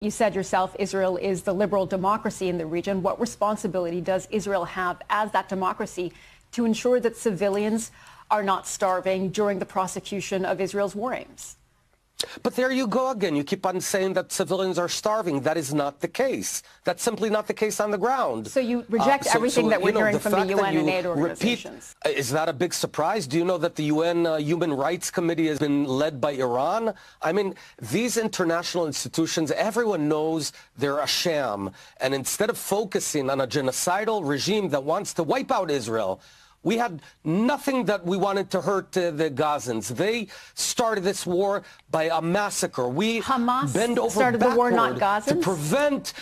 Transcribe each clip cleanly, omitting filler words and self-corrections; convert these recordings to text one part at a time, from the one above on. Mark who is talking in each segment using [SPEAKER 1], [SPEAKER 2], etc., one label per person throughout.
[SPEAKER 1] You said yourself Israel is the liberal democracy in the region. What responsibility does Israel have as that democracy to ensure that civilians are not starving during the prosecution of Israel's war aims?
[SPEAKER 2] But there you go again. You keep on saying that civilians are starving. That is not the case. That's simply not the case on the ground.
[SPEAKER 1] So you reject everything that we're hearing from the UN and aid organizations.
[SPEAKER 2] Is that a big surprise? Do you know that the UN Human Rights Committee has been led by Iran? I mean, these international institutions, everyone knows they're a sham. And instead of focusing on a genocidal regime that wants to wipe out Israel, we had nothing that we wanted to hurt the Gazans. They started this war by a massacre. We
[SPEAKER 1] Hamas
[SPEAKER 2] bend over
[SPEAKER 1] started the war, not Gazans?
[SPEAKER 2] to prevent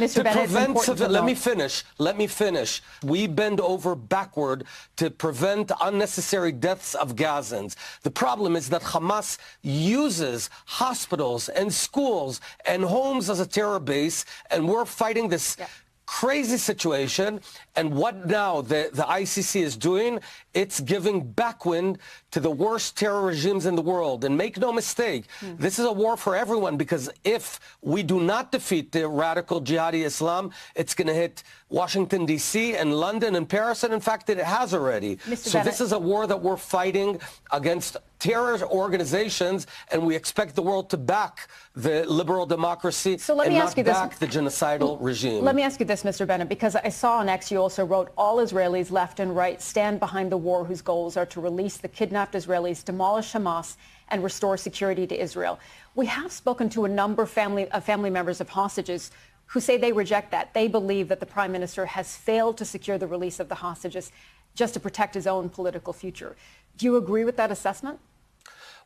[SPEAKER 2] Let me finish. We bend over backward to prevent unnecessary deaths of Gazans. The problem is that Hamas uses hospitals and schools and homes as a terror base, and we're fighting this crazy situation. And what now the ICC is doing, it's giving backwind to the worst terror regimes in the world. And make no mistake, this is a war for everyone, because if we do not defeat the radical jihadi Islam, it's going to hit Washington, D.C. and London and Paris, and in fact, it has already. So this is a war that we're fighting against terror organizations, and we expect the world to back the liberal democracy and not back the genocidal regime.
[SPEAKER 1] Let me ask you this, Mr. Bennett, because I saw on X you also wrote, all Israelis, left and right, stand behind the war whose goals are to release the kidnapped Israelis, demolish Hamas, and restore security to Israel. We have spoken to a number of family members of hostages who say they reject that. They believe that the Prime Minister has failed to secure the release of the hostages just to protect his own political future. Do you agree with that assessment?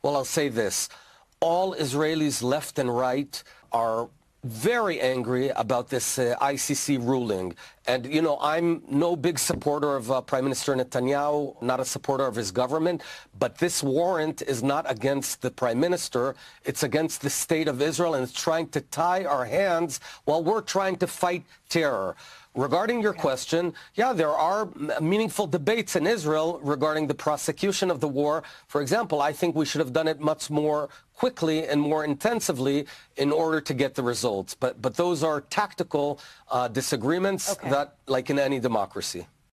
[SPEAKER 2] Well, I'll say this. All Israelis, left and right, are very angry about this ICC ruling. And, you know, I'm no big supporter of Prime Minister Netanyahu, not a supporter of his government, but this warrant is not against the Prime Minister. It's against the state of Israel, and it's trying to tie our hands while we're trying to fight terror. Regarding your question, yeah, there are meaningful debates in Israel regarding the prosecution of the war. For example, I think we should have done it much more quickly and more intensively in order to get the results. But those are tactical disagreements that, like in any democracy.